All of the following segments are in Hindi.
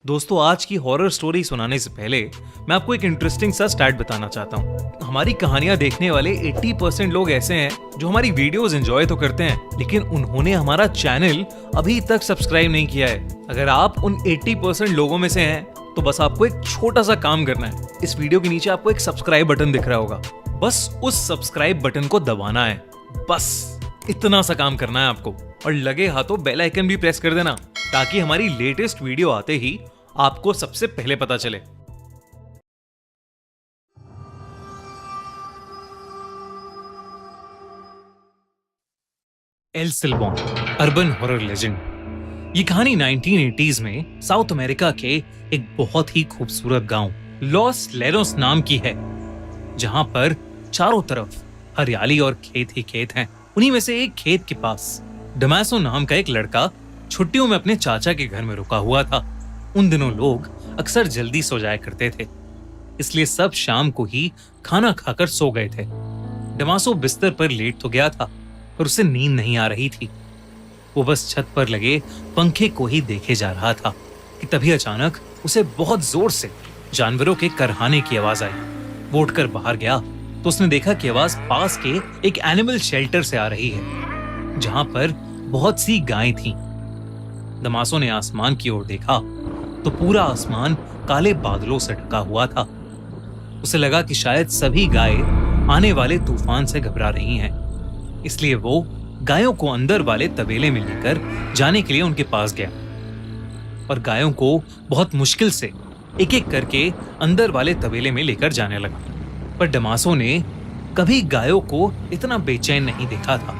दोस्तों, आज की हॉरर स्टोरी सुनाने से पहले मैं आपको एक इंटरेस्टिंग सा स्टैट बताना चाहता हूँ। हमारी कहानियां देखने वाले 80% लोग ऐसे हैं जो हमारी वीडियोस एंजॉय तो करते हैं, लेकिन उन्होंने हमारा चैनल अभी तक सब्सक्राइब नहीं किया है। अगर आप उन 80% लोगों में से हैं तो बस आपको एक छोटा सा काम करना है। इस वीडियो के नीचे आपको एक सब्सक्राइब बटन दिख रहा होगा, बस उस सब्सक्राइब बटन को दबाना है। बस इतना सा काम करना है आपको, और लगे हाथों बेल आइकन भी प्रेस कर देना ताकि हमारी लेटेस्ट वीडियो आते ही आपको सबसे पहले पता चले। El Silbon, urban horror legend. ये कहानी 1980s में साउथ अमेरिका के एक बहुत ही खूबसूरत गांव लॉस लेरोस नाम की है, जहां पर चारों तरफ हरियाली और खेत ही खेत हैं। उन्हीं में से एक खेत के पास डमासो नाम का एक लड़का छुट्टियों में अपने चाचा के घर में रुका हुआ था। उन दिनों लोग अक्सर जल्दी सो जाया करते थे, इसलिए सब शाम को ही खाना खाकर सो गए थे। डमासो बिस्तर पर लेट तो गया था, पर उसे नींद नहीं आ रही थी। वो बस छत पर लगे पंखे को ही देखे जा रहा था कि तभी अचानक उसे बहुत जोर से जानवरों के करहाने की आवाज आई। वो उठकर बाहर गया तो उसने देखा कि आवाज पास के एक एनिमल शेल्टर से आ रही है, जहां पर बहुत सी गायें थीं। डमासो ने आसमान की ओर देखा तो पूरा आसमान काले बादलों से ढका हुआ था। उसे लगा कि शायद सभी गायें आने वाले तूफान से घबरा रही हैं, इसलिए वो गायों को अंदर वाले तबेले में लेकर जाने के लिए उनके पास गया और गायों को बहुत मुश्किल से एक एक करके अंदर वाले तबेले में लेकर जाने लगा। पर डमासो ने कभी गायों को इतना बेचैन नहीं देखा था।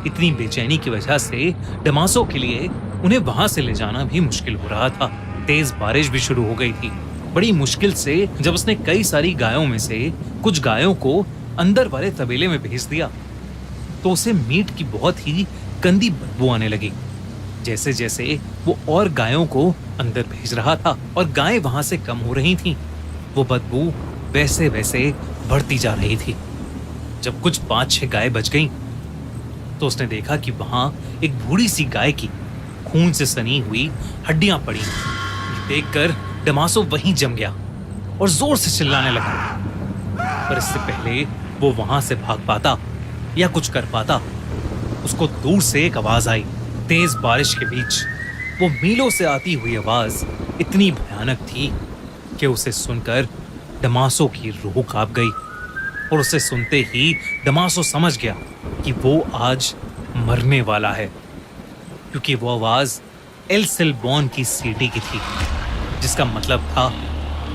इतनी बेचैनी की वजह से डमासो के लिए उन्हें वहां से ले जाना भी मुश्किल हो रहा था। तेज बारिश भी शुरू हो गई थी। बड़ी मुश्किल से जब उसने कई सारी गायों में से कुछ गायों को अंदर वाले तबेले में भेज दिया तो उसे मीट की बहुत ही गंदी बदबू आने लगी। जैसे जैसे वो और गायों को अंदर भेज रहा था और गायें वहां से कम हो रही थीं, वो बदबू वैसे वैसे बढ़ती जा रही थी। जब कुछ 5-6 गायें बच गईं, तो उसने देखा कि वहां एक बूढ़ी सी गाय की खून से सनी हुई हड्डियां पड़ी। देखकर डमासो वहीं जम गया और जोर से चिल्लाने लगा। पर इससे पहले वो वहां से भाग पाता या कुछ कर पाता, उसको दूर से एक आवाज आई। तेज बारिश के बीच वो मीलों से आती हुई आवाज इतनी भयानक थी कि उसे सुनकर डमासो की रूह कांप गई, और उसे सुनते ही डमासो समझ गया कि वो आज मरने वाला है, क्योंकि वो आवाज एल सिल्बॉन की सीटी की थी, जिसका मतलब था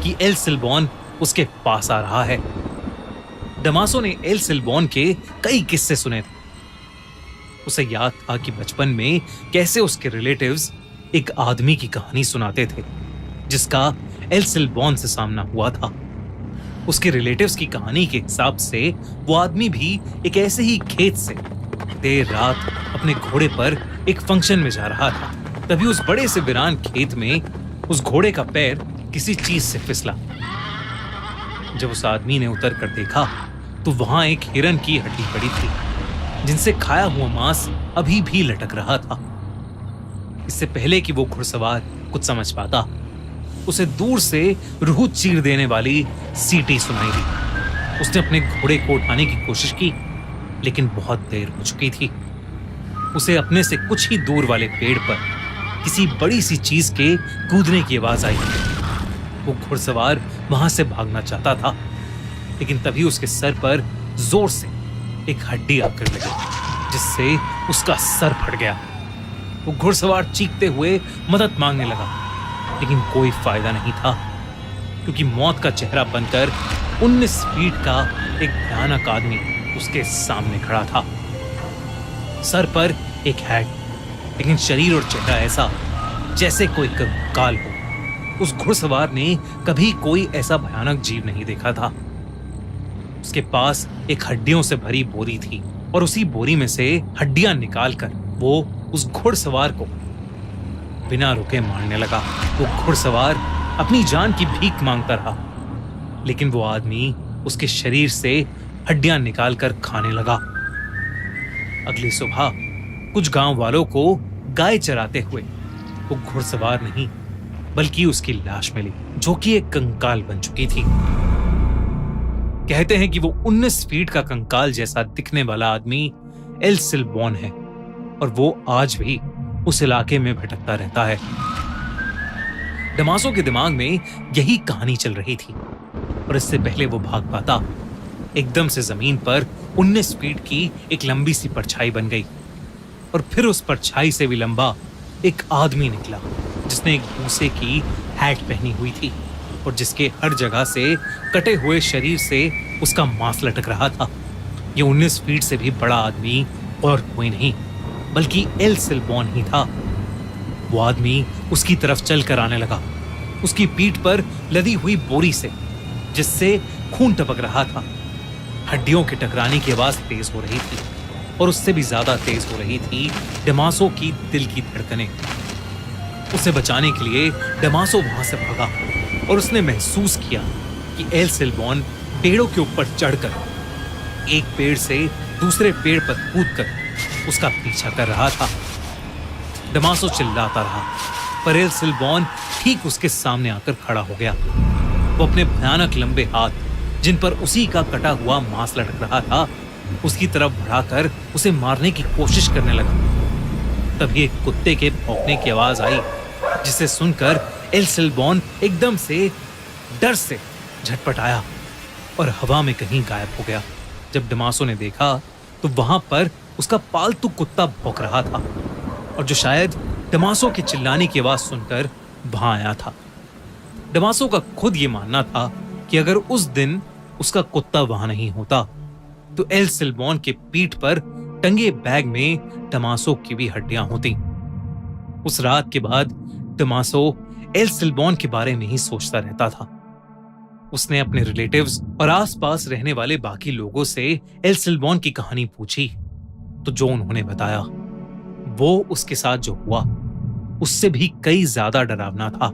कि एल सिल्बॉन उसके पास आ रहा है। डमासो ने एल सिल्बॉन के कई किस्से सुने थे। उसे याद था कि बचपन में कैसे उसके रिलेटिव्स एक आदमी की कहानी सुनाते थे जिसका एल सिल्बॉन से सामना हुआ था। उसके रिलेटिव्स की कहानी के हिसाब से वो आदमी भी एक ऐसे ही खेत से देर रात अपने घोड़े पर एक फंक्शन में जा रहा था। तभी उस बड़े से वीरान खेत में उस घोड़े का पैर किसी चीज से फिसला। जब उस आदमी ने उतर कर देखा तो वहां एक हिरन की हड्डी पड़ी थी, जिनसे खाया हुआ मांस अभी भी लटक रहा था। इससे पहले कि वो घुड़सवार कुछ समझ पाता, उसे दूर से रूह चीर देने वाली सीटी सुनाई दी। उसने अपने घोड़े को उठाने की कोशिश की, लेकिन बहुत देर हो चुकी थी। उसे अपने से कुछ ही दूर वाले पेड़ पर किसी बड़ी सी चीज के कूदने की आवाज आई। वो घुड़सवार वहां से भागना चाहता था, लेकिन तभी उसके सर पर जोर से एक हड्डी आकर लगी, जिससे उसका सर फट गया। वो घुड़सवार चीखते हुए मदद मांगने लगा, लेकिन कोई फायदा नहीं था, क्योंकि मौत का चेहरा बनकर 19 फीट का एक भयानक आदमी उसके सामने खड़ा था। सर पर एक हैट, लेकिन शरीर और चेहरा ऐसा जैसे कोई कंकाल हो। उस घुड़सवार ने कभी कोई ऐसा भयानक जीव नहीं देखा था। उसके पास एक हड्डियों से भरी बोरी थी, और उसी बोरी में से हड्डियां निकालकर वो उस घुड़सवार को बिना रुके मारने लगा। वो घुड़सवार अपनी जान की भीख मांगता रहा, लेकिन वो आदमी उसके शरीर से हड्डियां निकालकर खाने लगा। अगली सुबह कुछ गांव वालों को गाय चराते हुए वो घुड़सवार नहीं बल्कि उसकी लाश मिली, जो कि एक कंकाल बन चुकी थी। कहते हैं कि वो 19 फीट का कंकाल जैसा दिखने वाला आदमी एल सिल्बॉन है और वो आज भी उस इलाके में भटकता रहता है। डमासो के दिमाग में यही कहानी चल रही थी और इससे पहले वो भाग पाता, एकदम से जमीन पर 19 फीट की एक लंबी सी परछाई बन गई और फिर उस परछाई से भी लंबा एक आदमी निकला जिसने एक भूसे की हैट पहनी हुई थी और जिसके हर जगह से कटे हुए शरीर से उसका मांस लटक रहा था। ये 19 फीट से भी बड़ा आदमी और कोई नहीं बल्कि एल सिल्बॉन ही था। वो आदमी उसकी तरफ चलकर आने लगा, उसकी पीठ पर लदी हुई बोरी से, जिससे खून टपक रहा था। हड्डियों के टकराने की आवाज तेज हो रही थी और उससे भी ज्यादा तेज हो रही थी डमासो की दिल की धड़कनें। उसे बचाने के लिए डमासो वहां से भागा और उसने महसूस किया कि एल सिल्बॉन पेड़ों के ऊपर चढ़कर एक पेड़ से दूसरे पेड़ पर कूदकर उसका पीछा कर रहा था। डमासो चिल्लाता रहा पर एल सिल्बॉन ठीक उसके सामने आकर खड़ा हो गया। वो अपने भयानक लंबे हाथ, जिन पर उसी का कटा हुआ मांस लटक रहा था, उसकी तरफ बढ़ाकर उसे मारने की कोशिश करने लगा। तभी एक कुत्ते के भौंकने की आवाज आई, जिसे सुनकर एल सिल्बॉन एकदम से डर से झटपटाया और हवा में कहीं गायब हो गया। जब डमासो ने देखा तो वहां पर उसका पालतू कुत्ता भौंक रहा था और जो शायद डमासो के चिल्लाने की आवाज सुनकर वहां आया था। डमासो का खुद ये मानना था कि अगर उस दिन उसका कुत्ता वहां नहीं होता तो एल सिल्बॉन के पीठ पर टंगे बैग में डमासो की भी हड्डियां होती। उस रात के बाद डमासो एल सिल्बॉन के बारे में ही सोचता रहता था। उसने अपने रिलेटिव्स और आसपास रहने वाले बाकी लोगों से एल सिल्बॉन की कहानी पूछी तो जो उन्होंने बताया वो उसके साथ जो हुआ उससे भी कई ज्यादा डरावना था।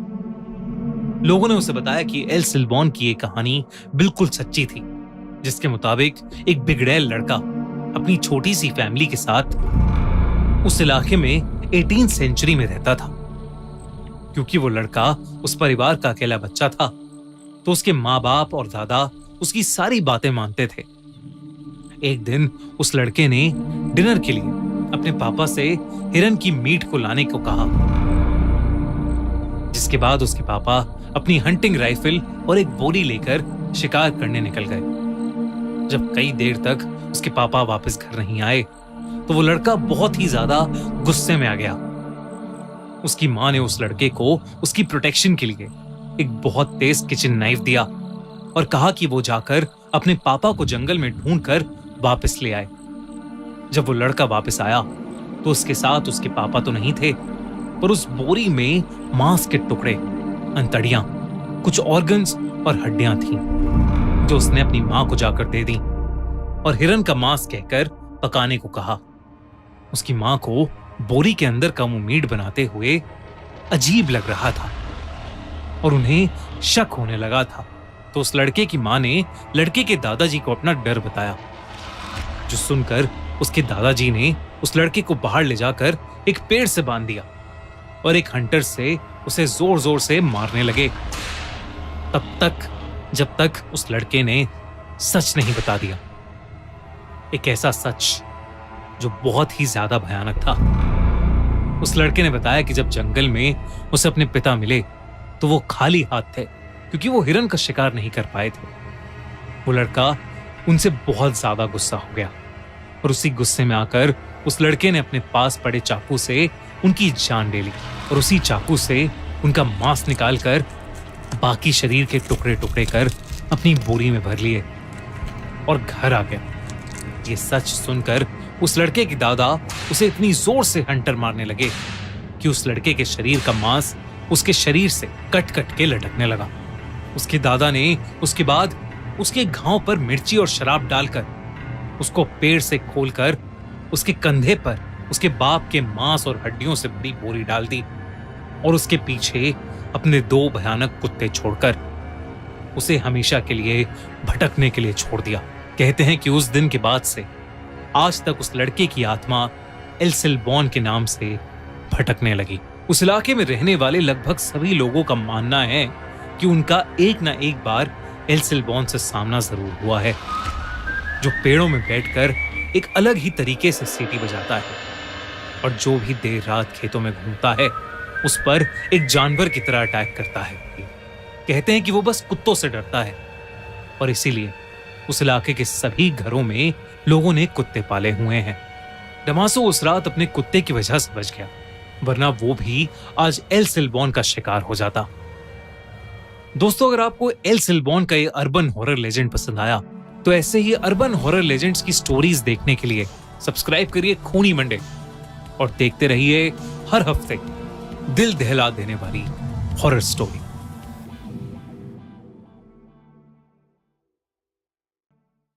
लोगों ने उसे बताया कि एल सिल्बॉन की ये कहानी बिल्कुल सच्ची थी, जिसके मुताबिक एक बिगड़ैल लड़का अपनी छोटी सी फैमिली के साथ उस इलाके में 18th सेंचुरी में रहता था। क्योंकि वो लड़का उस परिवार का अकेला बच्चा था तो उसके माँ बाप और दादा उसकी सारी बातें मानते थे। एक दिन उस लड़के ने डिनर के लिए अपने पापा से हिरन की मीट को लाने को कहा, जिसके बाद उसके पापा अपनी हंटिंग राइफल और एक बोरी लेकर शिकार करने निकल गए। जब कई देर तक उसके पापा वापस घर नहीं आए तो वो लड़का बहुत ही ज्यादा गुस्से में आ गया। उसकी माँ ने उस लड़के को उसकी प्रोटेक्शन के लिए एक बहुत तेज किचन नाइफ दिया और कहा कि वो जाकर अपने पापा को जंगल में ढूंढकर वापस ले आए। जब वो लड़का वापस आया तो उसके साथ उसके पापा तो नहीं थे, पर उस बोरी में मांस के टुकड़े, अंतड़ियां, कुछ ऑर्गन्स और हड्डियां थीं, जो उसने अपनी मां को जाकर दे दी और हिरन का मांस कहकर पकाने को कहा। उसकी मां को बोरी के अंदर का मुंह मीट बनाते हुए अजीब लग रहा था और उन्हें शक होने लगा था। तो उस लड़के की मां ने लड़के के दादाजी को अपना डर बताया, जो सुनकर उसके दादाजी ने उस लड़के को बाहर ले जाकर एक पेड़ से बांध दिया और एक हंटर से उसे जोर जोर से मारने लगे, तब तक जब तक उस लड़के ने सच नहीं बता दिया। एक ऐसा सच जो बहुत ही ज्यादा भयानक था। उस लड़के ने बताया कि जब जंगल में उसे अपने पिता मिले तो वो खाली हाथ थे, क्योंकि वो हिरन का शिकार नहीं कर पाए थे। वो लड़का उनसे बहुत ज्यादा गुस्सा हो गया और उसी गुस्से में आकर उस लड़के ने अपने पास पड़े चाकू से उनकी जान ले ली और उसी चाकू से उनका मांस निकालकर बाकी शरीर के टुकड़े टुकड़े कर अपनी बोरी में भर लिए और घर आ गया। ये सच सुनकर उस लड़के के दादा उसे इतनी जोर से हंटर मारने लगे कि उस लड़के के शरीर का मांस उसके शरीर से कट कट के लटकने लगा। उसके दादा ने उसके बाद उसके घाव पर मिर्ची और शराब डालकर उसको पेड़ से खोलकर उसके कंधे पर उसके बाप के मांस और हड्डियों से भरी बोरी डाल दी और उसके पीछे अपने 2 भयानक कुत्ते छोड़कर उसे हमेशा के लिए भटकने के लिए छोड़ दिया। कहते हैं कि उस दिन के बाद से आज तक उस लड़के की आत्मा एल सिल्बॉन के नाम से भटकने लगी। उस इलाके में रहने वाले लगभग सभी लोगों का मानना है कि उनका एक ना एक बार एल सिल्बॉन से सामना जरूर हुआ है, जो पेड़ों में बैठकर एक अलग ही तरीके से सीटी बजाता है और जो भी देर रात खेतों में घूमता है उस पर एक जानवर की तरह अटैक करता है। कहते हैं कि वो बस कुत्तों से डरता है और इसीलिए उस इलाके के सभी घरों में लोगों ने कुत्ते पाले हुए हैं। डमासो उस रात अपने कुत्ते की वजह से बच गया, वरना वो भी आज एल सिल्बॉन का शिकार हो जाता। दोस्तों, अगर आपको एल सिल्बॉन का ये अर्बन हॉरर लेजेंड पसंद आया तो ऐसे ही अर्बन हॉरर लेजेंड्स की स्टोरीज देखने के लिए सब्सक्राइब करिए खूनी मंडे और देखते रहिए हर हफ्ते दिल दहला देने वाली हॉरर स्टोरी।